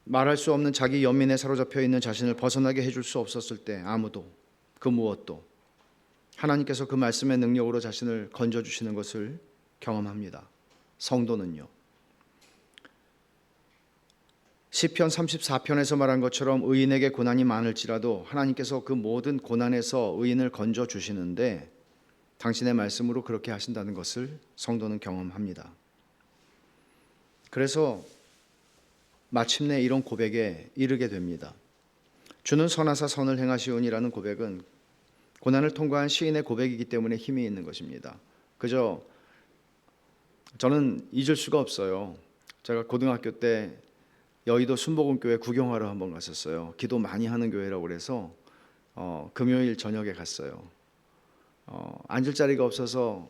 S1: 말할 수 없는 자기 연민에 사로잡혀 있는 자신을 벗어나게 해줄 수 없었을 때 아무도 그 무엇도 하나님께서 그 말씀의 능력으로 자신을 건져주시는 것을 경험합니다. 성도는요. 시편 34편에서 말한 것처럼 의인에게 고난이 많을지라도 하나님께서 그 모든 고난에서 의인을 건져 주시는데 당신의 말씀으로 그렇게 하신다는 것을 성도는 경험합니다. 그래서 마침내 이런 고백에 이르게 됩니다. 주는 선하사 선을 행하시오니라는 고백은 고난을 통과한 시인의 고백이기 때문에 힘이 있는 것입니다. 그저 저는 잊을 수가 없어요. 제가 고등학교 때 여의도 순복음교회 구경하러 한번 갔었어요. 기도 많이 하는 교회라고 그래서 금요일 저녁에 갔어요. 앉을 자리가 없어서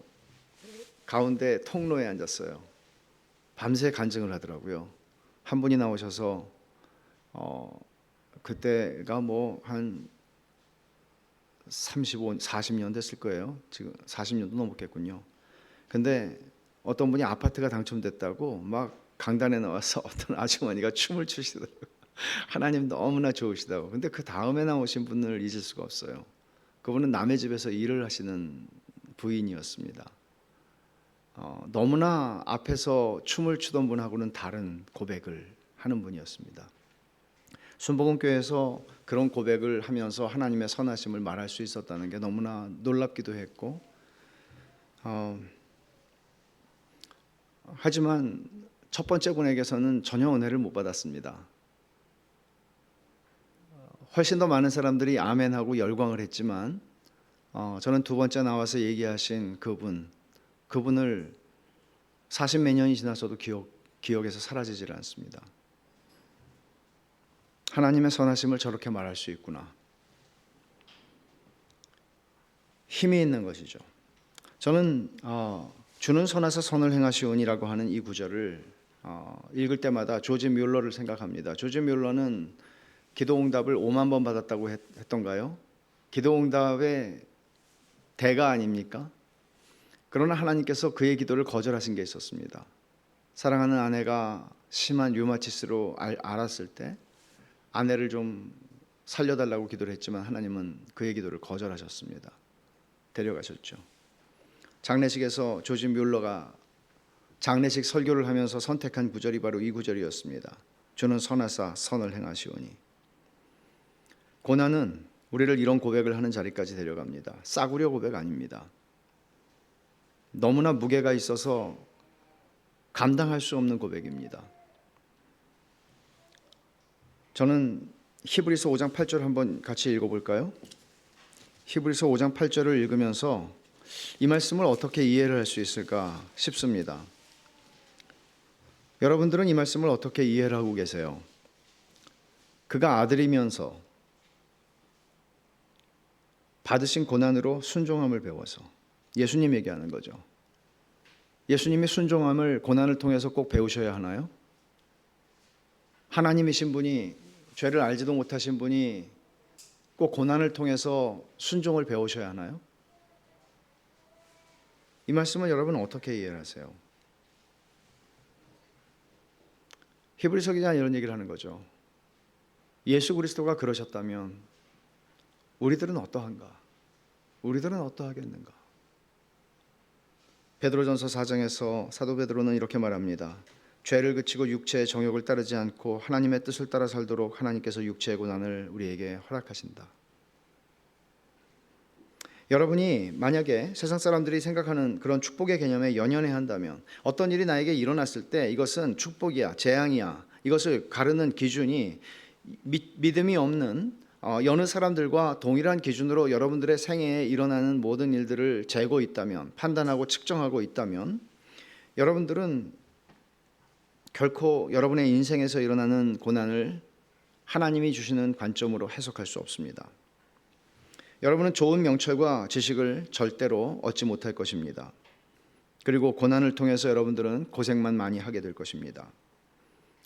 S1: 가운데 통로에 앉았어요. 밤새 간증을 하더라고요. 한 분이 나오셔서 그때가 뭐 한 40년 됐을 거예요. 지금 40년도 넘었겠군요. 근데 어떤 분이 아파트가 당첨됐다고 막 강단에 나와서 어떤 아주머니가 춤을 추시더라고요. 하나님 너무나 좋으시다고. 근데 그 다음에 나오신 분을 잊을 수가 없어요. 그분은 남의 집에서 일을 하시는 부인이었습니다. 너무나 앞에서 춤을 추던 분하고는 다른 고백을 하는 분이었습니다. 순복음교회에서 그런 고백을 하면서 하나님의 선하심을 말할 수 있었다는 게 너무나 놀랍기도 했고, 하지만 첫 번째 분에게서는 전혀 은혜를 못 받았습니다. 훨씬 더 많은 사람들이 아멘하고 열광을 했지만 저는 두 번째 나와서 얘기하신 그분을 40몇 년이 지나서도 기억에서 사라지질 않습니다. 하나님의 선하심을 저렇게 말할 수 있구나. 힘이 있는 것이죠. 저는 주는 선하사 선을 행하시오니라고 하는 이 구절을 읽을 때마다 조지 뮬러를 생각합니다. 조지 뮬러는 기도응답을 5만 번 받았다고 했던가요? 기도응답의 대가 아닙니까? 그러나 하나님께서 그의 기도를 거절하신 게 있었습니다. 사랑하는 아내가 심한 류마티스로 알았을 때 아내를 좀 살려달라고 기도를 했지만 하나님은 그의 기도를 거절하셨습니다. 데려가셨죠. 장례식에서 조지 뮬러가 장례식 설교를 하면서 선택한 구절이 바로 이 구절이었습니다. 주는 선하사 선을 행하시오니. 고난은 우리를 이런 고백을 하는 자리까지 데려갑니다. 싸구려 고백 아닙니다. 너무나 무게가 있어서 감당할 수 없는 고백입니다. 저는 히브리서 5장 8절 한번 같이 읽어볼까요? 히브리서 5장 8절을 읽으면서 이 말씀을 어떻게 이해를 할 수 있을까 싶습니다. 여러분들은 이 말씀을 어떻게 이해를 하고 계세요? 그가 아들이면서 받으신 고난으로 순종함을 배워서 예수님 얘기하는 거죠. 예수님이 순종함을 고난을 통해서 꼭 배우셔야 하나요? 하나님이신 분이 죄를 알지도 못하신 분이 꼭 고난을 통해서 순종을 배우셔야 하나요? 이 말씀을 여러분 어떻게 이해를 하세요? 히브리서 기자는 이런 얘기를 하는 거죠. 예수 그리스도가 그러셨다면 우리들은 어떠한가? 우리들은 어떠하겠는가? 베드로전서 4장에서 사도 베드로는 이렇게 말합니다. 죄를 그치고 육체의 정욕을 따르지 않고 하나님의 뜻을 따라 살도록 하나님께서 육체의 고난을 우리에게 허락하신다. 여러분이 만약에 세상 사람들이 생각하는 그런 축복의 개념에 연연해 한다면 어떤 일이 나에게 일어났을 때 이것은 축복이야, 재앙이야, 이것을 가르는 기준이 믿음이 없는 여느 사람들과 동일한 기준으로 여러분들의 생애에 일어나는 모든 일들을 재고 있다면, 판단하고 측정하고 있다면 여러분들은 결코 여러분의 인생에서 일어나는 고난을 하나님이 주시는 관점으로 해석할 수 없습니다. 여러분은 좋은 명철과 지식을 절대로 얻지 못할 것입니다. 그리고 고난을 통해서 여러분들은 고생만 많이 하게 될 것입니다.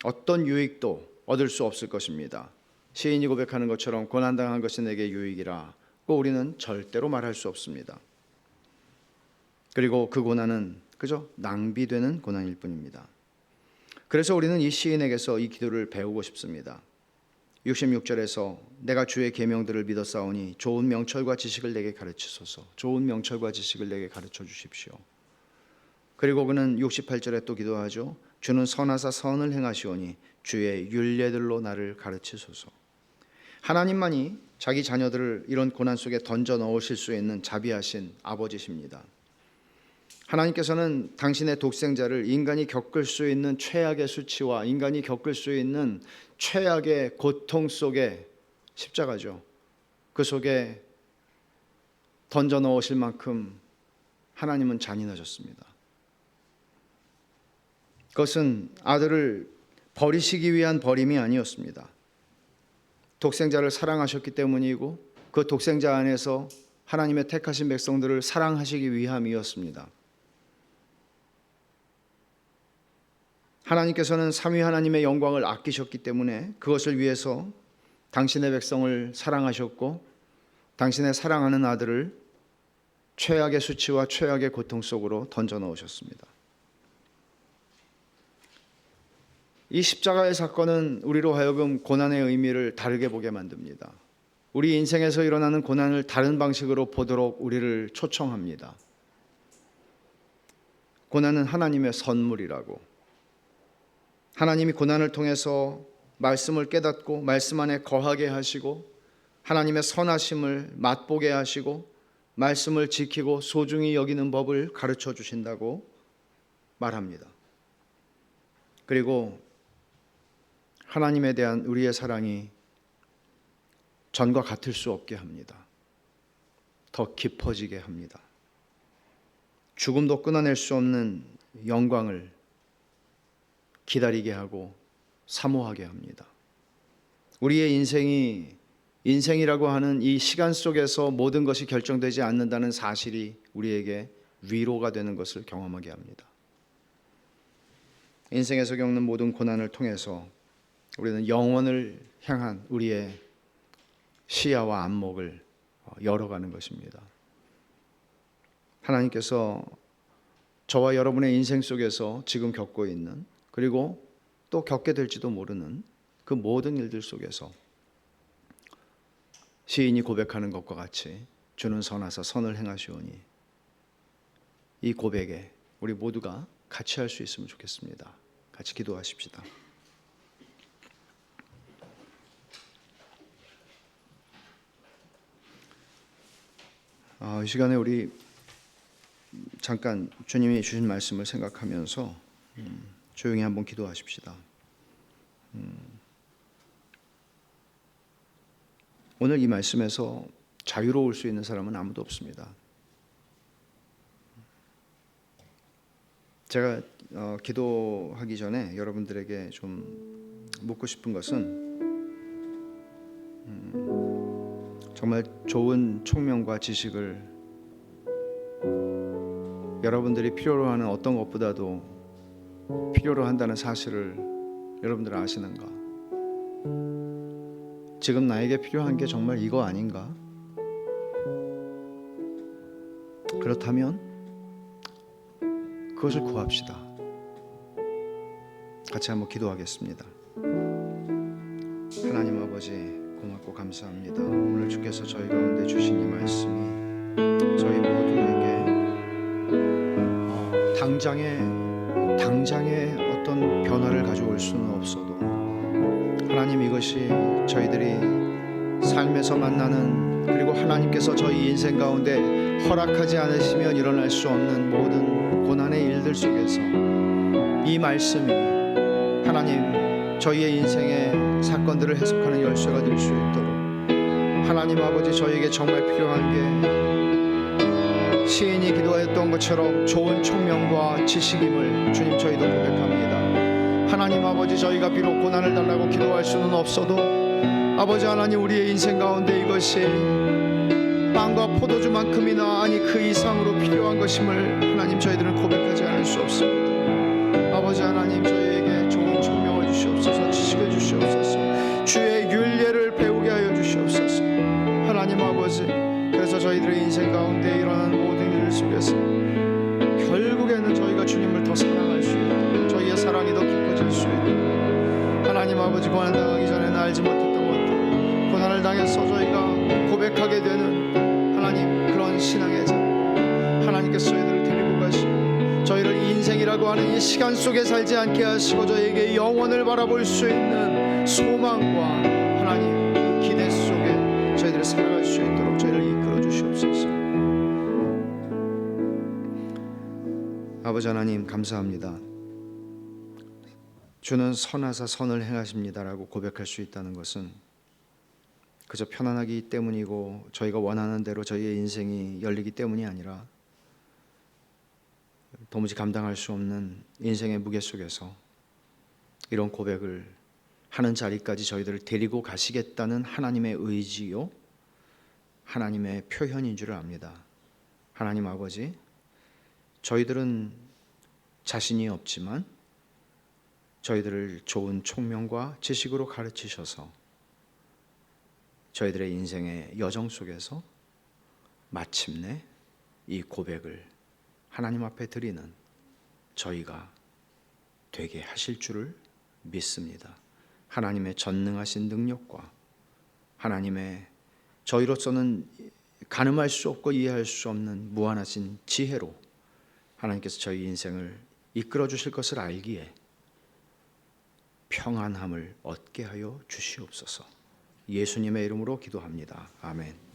S1: 어떤 유익도 얻을 수 없을 것입니다. 시인이 고백하는 것처럼 고난당한 것이 내게 유익이라 고 우리는 절대로 말할 수 없습니다. 그리고 그 고난은 그저 낭비되는 고난일 뿐입니다. 그래서 우리는 이 시인에게서 이 기도를 배우고 싶습니다. 66절에서 내가 주의 계명들을 믿었사오니 좋은 명철과 지식을 내게 가르치소서. 좋은 명철과 지식을 내게 가르쳐 주십시오. 그리고 그는 68절에 또 기도하죠. 주는 선하사 선을 행하시오니 주의 율례들로 나를 가르치소서. 하나님만이 자기 자녀들을 이런 고난 속에 던져 넣으실 수 있는 자비하신 아버지십니다. 하나님께서는 당신의 독생자를 인간이 겪을 수 있는 최악의 수치와 인간이 겪을 수 있는 최악의 고통 속에, 십자가죠, 그 속에 던져 넣으실 만큼 하나님은 잔인하셨습니다. 그것은 아들을 버리시기 위한 버림이 아니었습니다. 독생자를 사랑하셨기 때문이고 그 독생자 안에서 하나님의 택하신 백성들을 사랑하시기 위함이었습니다. 하나님께서는 삼위 하나님의 영광을 아끼셨기 때문에 그것을 위해서 당신의 백성을 사랑하셨고 당신의 사랑하는 아들을 최악의 수치와 최악의 고통 속으로 던져 넣으셨습니다. 이 십자가의 사건은 우리로 하여금 고난의 의미를 다르게 보게 만듭니다. 우리 인생에서 일어나는 고난을 다른 방식으로 보도록 우리를 초청합니다. 고난은 하나님의 선물이라고, 하나님이 고난을 통해서 말씀을 깨닫고 말씀 안에 거하게 하시고 하나님의 선하심을 맛보게 하시고 말씀을 지키고 소중히 여기는 법을 가르쳐 주신다고 말합니다. 그리고 하나님에 대한 우리의 사랑이 전과 같을 수 없게 합니다. 더 깊어지게 합니다. 죽음도 끊어낼 수 없는 영광을 기다리게 하고 사모하게 합니다. 우리의 인생이라고 하는 이 시간 속에서 모든 것이 결정되지 않는다는 사실이 우리에게 위로가 되는 것을 경험하게 합니다. 인생에서 겪는 모든 고난을 통해서 우리는 영원을 향한 우리의 시야와 안목을 열어가는 것입니다. 하나님께서 저와 여러분의 인생 속에서 지금 겪고 있는, 그리고 또 겪게 될지도 모르는 그 모든 일들 속에서 시인이 고백하는 것과 같이 주는 선하사 선을 행하시오니, 이 고백에 우리 모두가 같이 할 수 있으면 좋겠습니다. 같이 기도하십시다. 이 시간에 우리 잠깐 주님이 주신 말씀을 생각하면서 조용히 한번 기도하십시다. 오늘 이 말씀에서 자유로울 수 있는 사람은 아무도 없습니다. 제가 기도하기 전에 여러분들에게 좀 묻고 싶은 것은 정말 좋은 총명과 지식을 여러분들이 필요로 하는 어떤 것보다도 필요로 한다는 사실을 여러분들 아시는가? 지금 나에게 필요한 게 정말 이거 아닌가? 그렇다면 그것을 구합시다. 같이 한번 기도하겠습니다. 하나님 아버지, 고맙고 감사합니다. 오늘 주께서 저희 가운데 주신 이 말씀이 저희 모두에게 당장의 어떤 변화를 가져올 수는 없어도 하나님, 이것이 저희들이 삶에서 만나는, 그리고 하나님께서 저희 인생 가운데 허락하지 않으시면 일어날 수 없는 모든 고난의 일들 속에서 이 말씀이 하나님 저희의 인생의 사건들을 해석하는 열쇠가 될 수 있도록 하나님 아버지, 저희에게 정말 필요한 게 시인이 기도했던 것처럼 좋은 총명과 지식임을 주님 저희도 고백합니다. 하나님 아버지, 저희가 비록 고난을 달라고 기도할 수는 없어도 아버지 하나님, 우리의 인생 가운데 이것이 빵과 포도주만큼이나 아니 그 이상으로 필요한 것임을 하나님 저희들은 고백하지 않을 수 없습니다. 아버지 하나님, 저희에게 좋은 총명을 주시옵소서, 지식을 주시옵소서, 주의 율례를 배우게 하여 주시옵소서. 하나님 아버지, 그래서 저희들의 인생 가운데 일어나는 모든 일 속에서 결국에는 저희가 주님을 더 사랑할 수 있고 저희의 사랑이 더 깊어질 수 있고, 하나님 아버지, 고난당하기 전에는 알지 못했던 것들, 고난을 당해서 저희가 고백하게 되는 하나님 그런 신앙의 자리, 하나님께서 저희들을 데리고 가시고 저희를 인생이라고 끝난다고 하는 이 시간 속에 살지 않게 하시고 저에게 영원을 바라볼 수 있는 소망과 하나님 그 기대 속에 저희들이 살아갈 수 있도록 저희를 이끌어 주시옵소서. 아버지 하나님 감사합니다. 주는 선하사 선을 행하십니다라고 고백할 수 있다는 것은 그저 편안하기 때문이고 저희가 원하는 대로 저희의 인생이 열리기 때문이 아니라 도무지 감당할 수 없는 인생의 무게 속에서 이런 고백을 하는 자리까지 저희들을 데리고 가시겠다는 하나님의 의지요, 하나님의 표현인 줄 압니다. 하나님 아버지, 저희들은 자신이 없지만 저희들을 좋은 총명과 지식으로 가르치셔서 저희들의 인생의 여정 속에서 마침내 이 고백을 하나님 앞에 드리는 저희가 되게 하실 줄을 믿습니다. 하나님의 전능하신 능력과 하나님의 저희로서는 가늠할 수 없고 이해할 수 없는 무한하신 지혜로 하나님께서 저희 인생을 이끌어 주실 것을 알기에 평안함을 얻게 하여 주시옵소서. 예수님의 이름으로 기도합니다. 아멘.